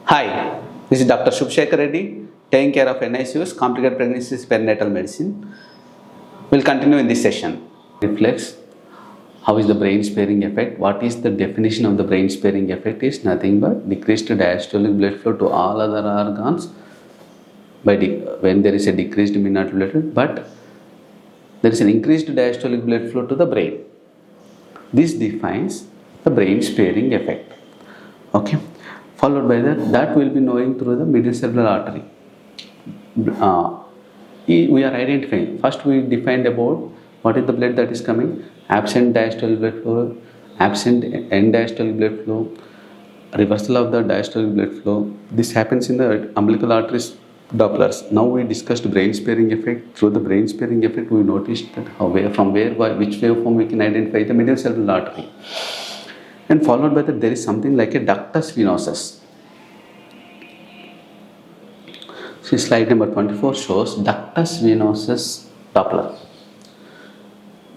Hi, this is Dr. Shekar Reddy, taking care of NICUs, complicated pregnancies, perinatal medicine. We'll continue in this session. Reflex. How is the brain sparing effect? What is the definition of the brain sparing effect? Is nothing but decreased diastolic blood flow to all other organs when there is a decreased prenatal blood flow, but there is an increased diastolic blood flow to the brain. This defines the brain sparing effect. Okay. Followed by that will be knowing through the middle cerebral artery. We are identifying. First we defined about what is the blood that is coming, absent diastolic blood flow, absent end diastolic blood flow, reversal of the diastolic blood flow. This happens in the umbilical arteries Dopplers. Now we discussed brain sparing effect. Through the brain sparing effect we noticed that which waveform we can identify the middle cerebral artery. And followed by that there is something like a ductus venosus. See, slide number 24 shows ductus venosus Doppler.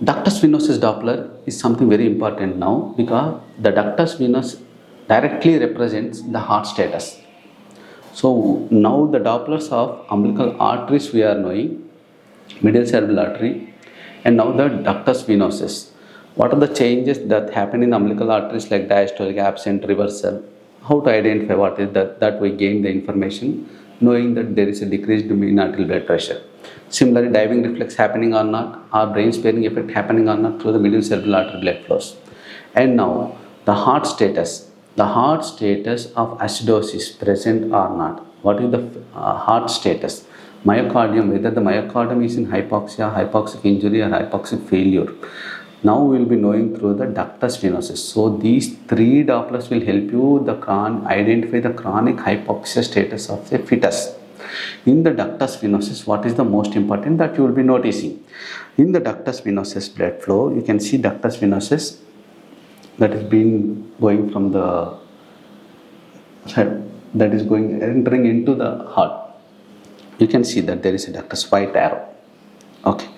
Ductus venosus Doppler is something very important now because the ductus venous directly represents the heart status. So now the Dopplers of umbilical arteries we are knowing, middle cerebral artery, and now the ductus venosus. What are the changes that happen in the umbilical arteries like diastolic, absent, reversal? How to identify what is that we gain the information knowing that there is a decreased prenatal blood pressure. Similarly, diving reflex happening or not, or brain sparing effect happening or not through the middle cerebral artery blood flows. And now the heart status of acidosis present or not. What is the heart status? Myocardium, whether the myocardium is in hypoxia, hypoxic injury or hypoxic failure. Now we will be knowing through the ductus venosus. So these three Dopplers will help you identify the chronic hypoxia status of the fetus. In the ductus venosus, what is the most important that you will be noticing? In the ductus venosus blood flow, you can see ductus venosus that is going from the side, that is entering into the heart. You can see that there is a ductus, white arrow. Okay.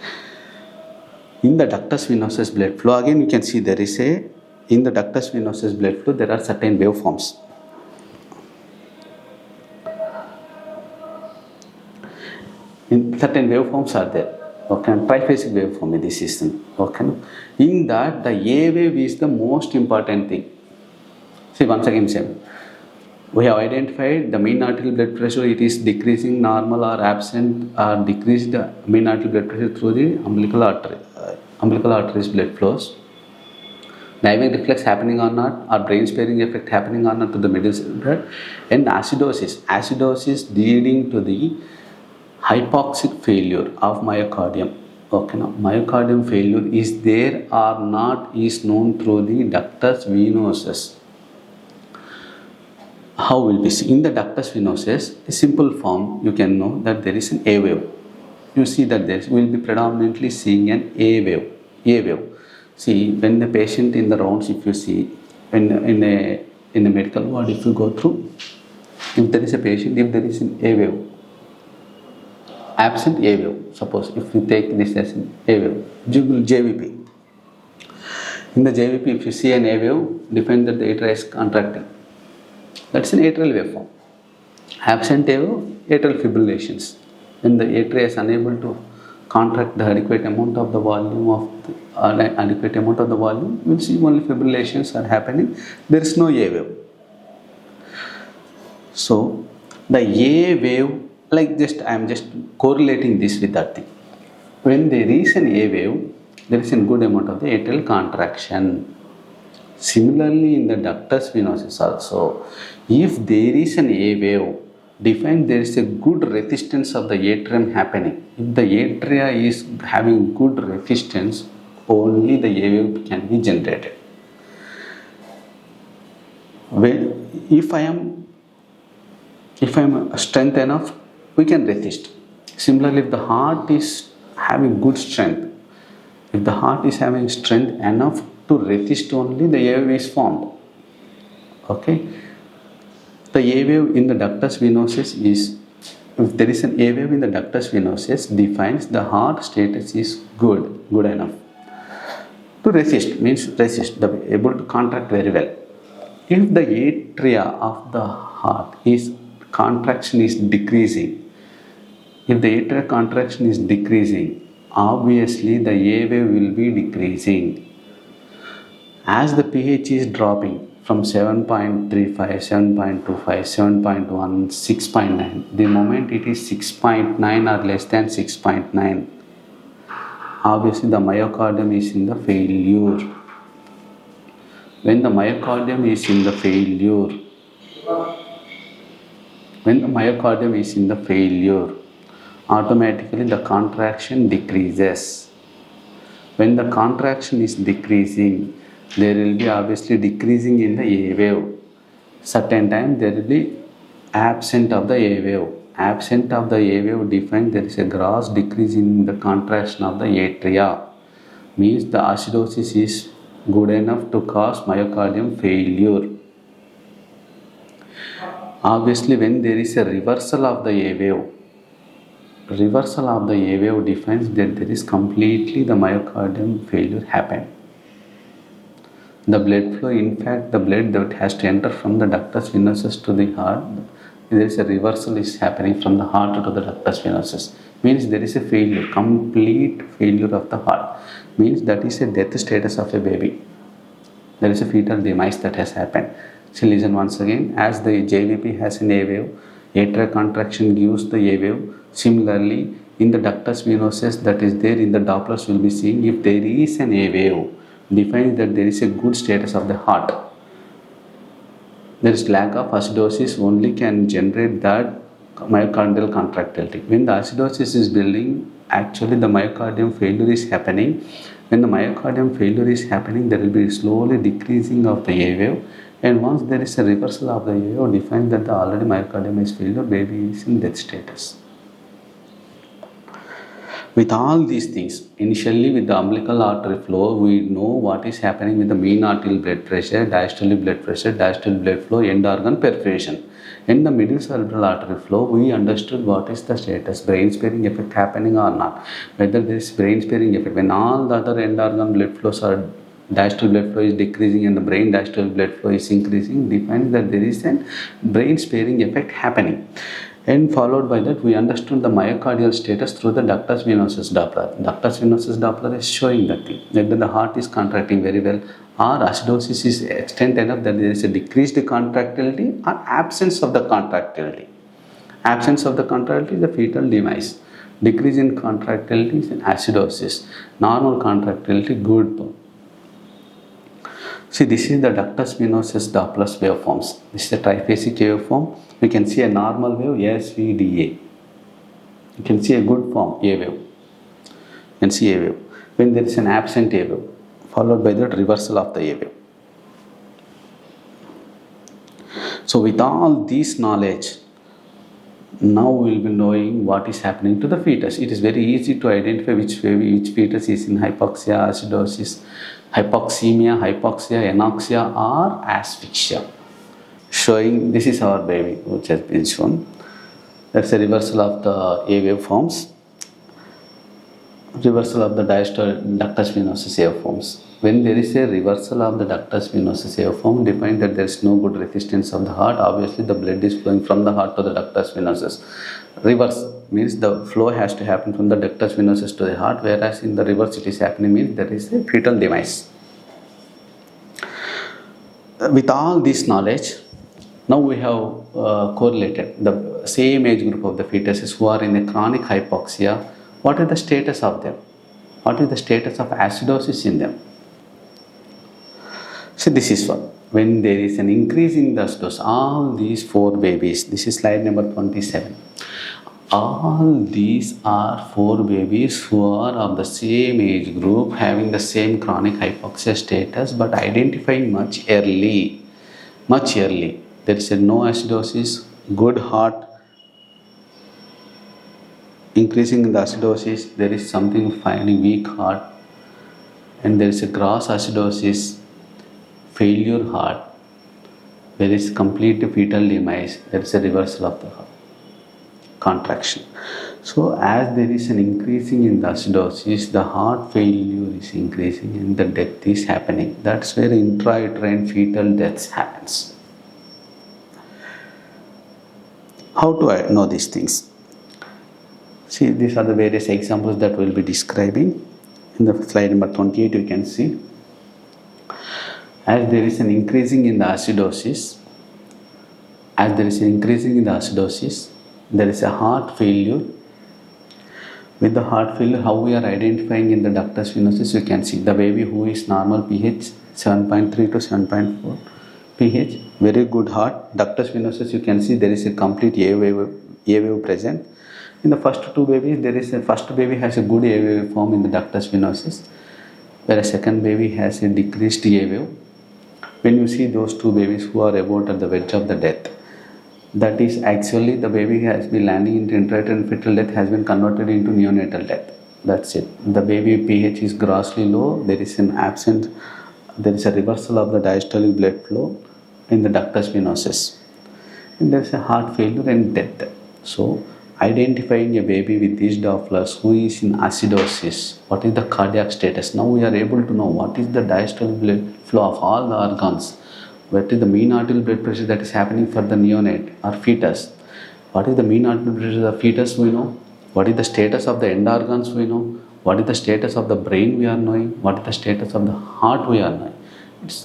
In the ductus venosus blood flow, again you can see in the ductus venosus blood flow there are certain waveforms. Certain waveforms are there. Okay, triphasic waveform in this system. Okay, in that the A wave is the most important thing. See, once again same. We have identified the mean arterial blood pressure, it is decreasing, normal or absent or decreased mean arterial blood pressure through the umbilical arteries blood flows. Diving reflex happening or not, or brain sparing effect happening or not to the middle cerebral, and acidosis leading to the hypoxic failure of myocardium. Okay, now myocardium failure is there or not is known through the ductus venosus. How will we see? In the ductus venosus, a simple form, you can know that there is an A wave. You see that there will be predominantly seeing an A wave. See, when the patient in the rounds, if you see, in a medical ward, if you go through, if there is a patient, if there is an A wave, absent A wave, suppose if you take this as an A wave, JVP. In the JVP, if you see an A wave, define that the atria is contracting. That's an atrial waveform. Absent A wave, atrial fibrillations. When the atria is unable to contract the adequate amount of the volume we'll see only fibrillations are happening. There is no A wave. So the A wave, I am just correlating this with that thing. When there is an A wave, there is a good amount of the atrial contraction. Similarly, in the ductus venosus also, if there is an A wave, define there is a good resistance of the atrium happening. If the atria is having good resistance, only the A wave can be generated. If I am strength enough, we can resist. Similarly, if the heart is having good strength, if the heart is having strength enough to resist, only the A wave is formed. Okay. The A wave in the ductus venosus is, if there is an A wave in the ductus venosus, defines the heart status is good enough to resist, able to contract very well. If the atria of the heart is contraction is decreasing, if the atrial contraction is decreasing, obviously the A wave will be decreasing. As the pH is dropping from 7.35, 7.25, 7.1, 6.9, the moment it is 6.9 or less than 6.9, obviously the myocardium is in the failure. When the myocardium is in the failure, automatically the contraction decreases. When the contraction is decreasing, there will be obviously decreasing in the A wave. Certain time there will be absent of the A wave. Absent of the A wave defines there is a gross decrease in the contraction of the atria. Means the acidosis is good enough to cause myocardium failure. Obviously, when there is a reversal of the A wave defines that there is completely the myocardium failure happen. The blood flow, in fact, the blood that has to enter from the ductus venosus to the heart, there is a reversal is happening from the heart to the ductus venosus. Means there is a failure, complete failure of the heart. Means that is a death status of a baby. There is a fetal demise that has happened. So listen once again, as the JVP has an A wave, atrial contraction gives the A wave. Similarly, in the ductus venosus that is there in the Dopplers will be seeing if there is an A wave, defines that there is a good status of the heart. There is lack of acidosis only can generate that myocardial contractility. When the acidosis is building, actually the myocardium failure is happening. When the myocardium failure is happening, there will be slowly decreasing of the A wave, and once there is a reversal of the A wave, defines that the already myocardium is failure, baby is in death status. With all these things, initially with the umbilical artery flow, we know what is happening with the mean arterial blood pressure, diastolic blood flow, end organ perforation. In the middle cerebral artery flow, we understood what is the status, brain sparing effect happening or not. Whether there is brain sparing effect, when all the other end organ blood flows are diastolic blood flow is decreasing and the brain diastolic blood flow is increasing, defines that there is a brain sparing effect happening. And followed by that, we understood the myocardial status through the ductus venosus Doppler. Ductus venosus Doppler is showing that thing, whether the heart is contracting very well or acidosis is extent enough that there is a decreased contractility or absence of the contractility. Absence of the contractility is the fetal demise. Decrease in contractility is acidosis. Normal contractility, good. See, this is the ductus venosus Doppler waveforms. This is a triphasic waveform. We can see a normal wave, SVDA. You can see a good form, A wave. You can see A wave. When there is an absent A wave, followed by the reversal of the A wave. So with all this knowledge, now we will be knowing what is happening to the fetus. It is very easy to identify which fetus is in hypoxia, acidosis, hypoxemia, anoxia or asphyxia. Showing this is our baby which has been shown. That's a reversal of the A wave forms. Reversal of the ductus venosus waveforms. When there is a reversal of the ductus venosus waveform, define that there is no good resistance of the heart. Obviously, the blood is flowing from the heart to the ductus venosus. Reverse means the flow has to happen from the ductus venosus to the heart, whereas in the reverse it is happening means there is a fetal demise. With all this knowledge, now we have correlated the same age group of the fetuses who are in a chronic hypoxia. What is the status of them? What is the status of acidosis in them? So this is what, when there is an increase in the acidosis, all these 4 babies, this is slide number 27. All these are 4 babies who are of the same age group, having the same chronic hypoxia status, but identifying much early. There is a no acidosis, good heart, increasing in the acidosis, there is something finding weak heart, and there is a gross acidosis, failure heart, there is complete fetal demise, there is a reversal of the heart contraction. So as there is an increasing in the acidosis, the heart failure is increasing and the death is happening. That's where intrauterine fetal death happens. How do I know these things? See, these are the various examples that we'll be describing. In the slide number 28, you can see, as there is an increasing in the acidosis, there is a heart failure. With the heart failure, how we are identifying in the ductus venosus, you can see the baby who is normal pH 7.3 to 7.4 pH, very good heart. Ductus venosus, you can see there is a complete A wave present. In the first two babies, first baby has a good A wave form in the ductus venosus, whereas second baby has a decreased A wave. When you see those two babies who are about at the verge of the death, that is actually the baby has been landing into intrauterine fetal death, has been converted into neonatal death. That's it. The baby pH is grossly low. There is a reversal of the diastolic blood flow in the ductus venosus, and there is a heart failure and death. So, identifying a baby with these Dopplers who is in acidosis, what is the cardiac status? Now we are able to know what is the diastolic blood flow of all the organs. What is the mean arterial blood pressure that is happening for the neonate or fetus? What is the mean arterial blood pressure of the fetus, we know. What is the status of the end organs, we know. What is the status of the brain, we are knowing. What is the status of the heart, we are knowing.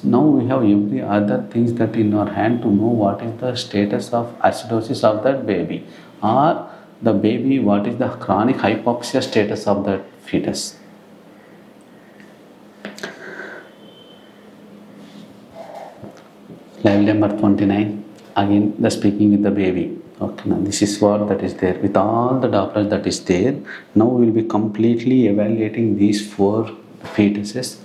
Now we have every other things that in our hand to know what is the status of acidosis of that baby, or the baby, what is the chronic hypoxia status of the fetus. Slide number 29, again the speaking with the baby. Okay, now this is what that is there with all the Dopplers that is there. Now we will be completely evaluating these four fetuses.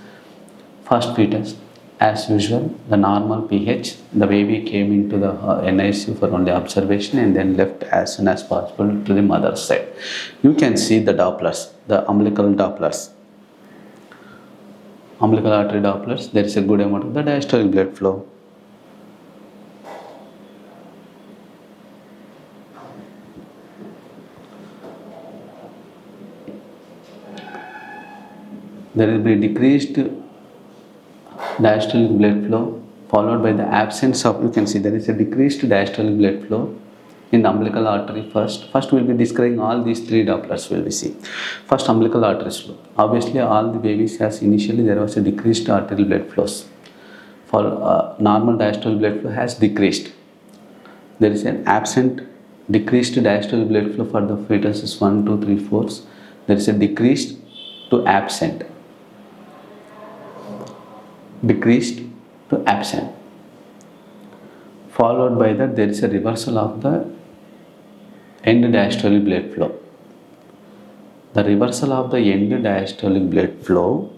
First fetus, as usual, the normal pH. The baby came into the NICU for only observation and then left as soon as possible to the mother's side. You can see the Dopplers, the umbilical Dopplers. Umbilical artery Dopplers, there is a good amount of the diastolic blood flow. There will be decreased diastolic blood flow followed by the absence of, you can see there is a decreased diastolic blood flow in the umbilical artery first. First we will be describing all these three Dopplers will be see. First, umbilical artery flow. Obviously all the babies has initially there was a decreased arterial blood flows. For normal diastolic blood flow has decreased. There is an decreased diastolic blood flow for the fetuses 1, 2, 3, 4. There is a decreased to absent. Decreased to absent. Followed by that there is a reversal of the end diastolic blood flow. The reversal of the end diastolic blood flow,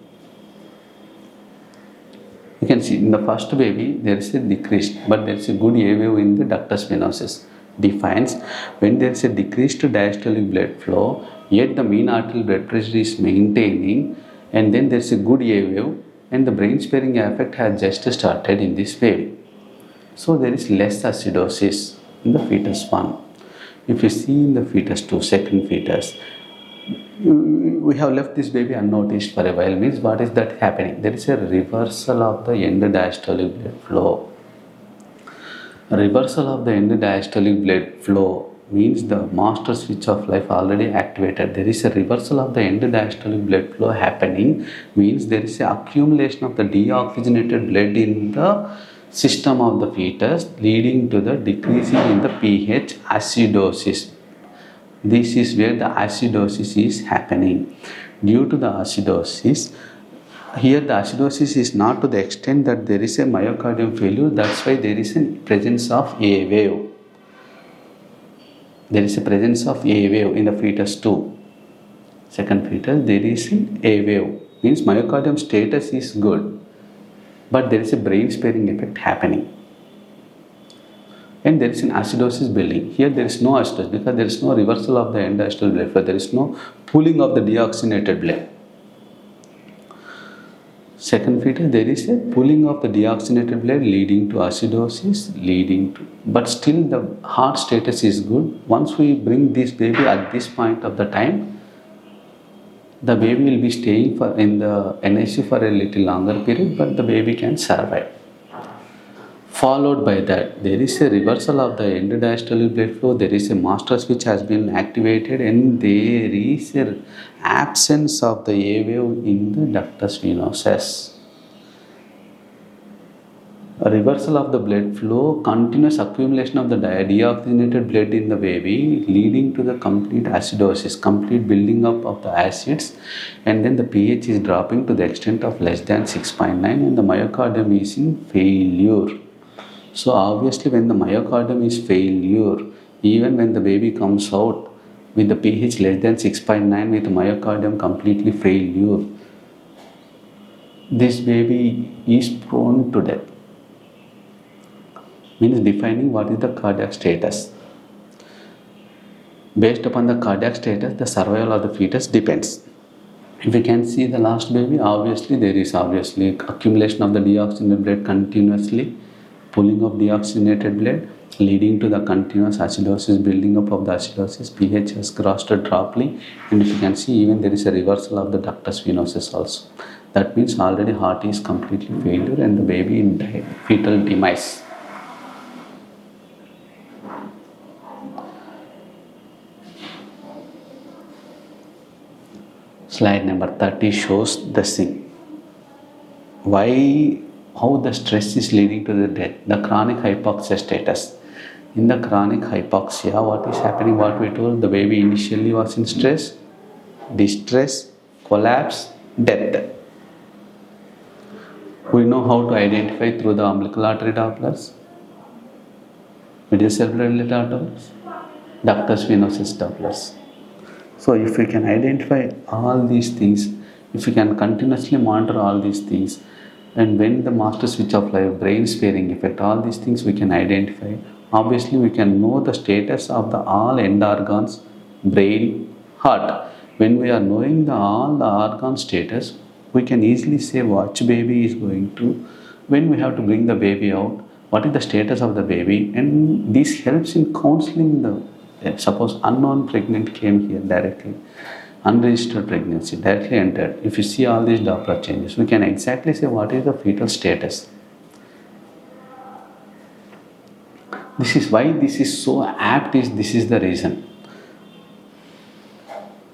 you can see in the first baby there is a decreased, but there is a good A wave in the ductus venosus. Defines when there is a decreased diastolic blood flow, yet the mean arterial blood pressure is maintaining, and then there is a good A wave, and the brain sparing effect has just started in this baby. So there is less acidosis in the fetus 1. If you see in the fetus 2, second fetus, we have left this baby unnoticed for a while, means what is that happening? There is a reversal of the end diastolic blood flow. Reversal of the end diastolic blood flow means the master switch of life already activated. There is a reversal of the end diastolic blood flow happening, means there is a accumulation of the deoxygenated blood in the system of the fetus, leading to the decreasing in the pH, acidosis. This is where the acidosis is happening. Due to the acidosis, here the acidosis is not to the extent that there is a myocardium failure, that's why there is a presence of A wave. There is a presence of A wave in the fetus 2. Second fetus, there is an A wave. Means myocardium status is good, but there is a brain sparing effect happening. And there is an acidosis building. Here there is no acidosis because there is no reversal of the end diastolic blood flow. There is no pooling of the deoxygenated blood. Second fetus, there is a pulling of the deoxygenated blood leading to acidosis, but still the heart status is good. Once we bring this baby at this point of the time, the baby will be staying in the NICU for a little longer period, but the baby can survive. Followed by that, there is a reversal of the endodiastolic blood flow. There is a master switch has been activated, and there is an absence of the A wave in the ductus venosus. A reversal of the blood flow, continuous accumulation of the deoxygenated blood in the baby, leading to the complete acidosis, complete building up of the acids, and then the pH is dropping to the extent of less than 6.9, and the myocardium is in failure. So obviously when the myocardium is failure, even when the baby comes out with the pH less than 6.9 with the myocardium completely failure, this baby is prone to death. Means defining what is the cardiac status. Based upon the cardiac status, the survival of the fetus depends. If we can see the last baby, obviously there is accumulation of the deoxygenated blood continuously, pulling of deoxygenated blood leading to the continuous acidosis, building up of the acidosis, pH has crossed abruptly, and if you can see even there is a reversal of the ductus venosus also. That means already heart is completely failure and the baby in fetal demise. Slide number 30 shows the thing. How the stress is leading to the death, the chronic hypoxia status. In the chronic hypoxia, what is happening, what we told, the baby initially was in stress, distress, collapse, death. We know how to identify through the umbilical artery Dopplers, midsection Dopplers, ductus venosus Dopplers. So if we can identify all these things, if we can continuously monitor all these things, and when the master switch of life, brain sparing effect, all these things we can identify, obviously we can know the status of the all end organs, brain, heart. When we are knowing all the organ status, we can easily say which baby is going to, when we have to bring the baby out, what is the status of the baby, and this helps in counseling suppose unknown pregnant came here directly, unregistered pregnancy directly entered. If you see all these Doppler changes, we can exactly say what is the fetal status. This is why this is so apt, this is the reason.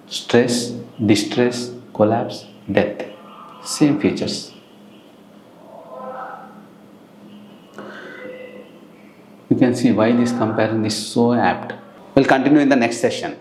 Stress, distress, collapse, death, same features. You can see why this comparison is so apt. We'll continue in the next session.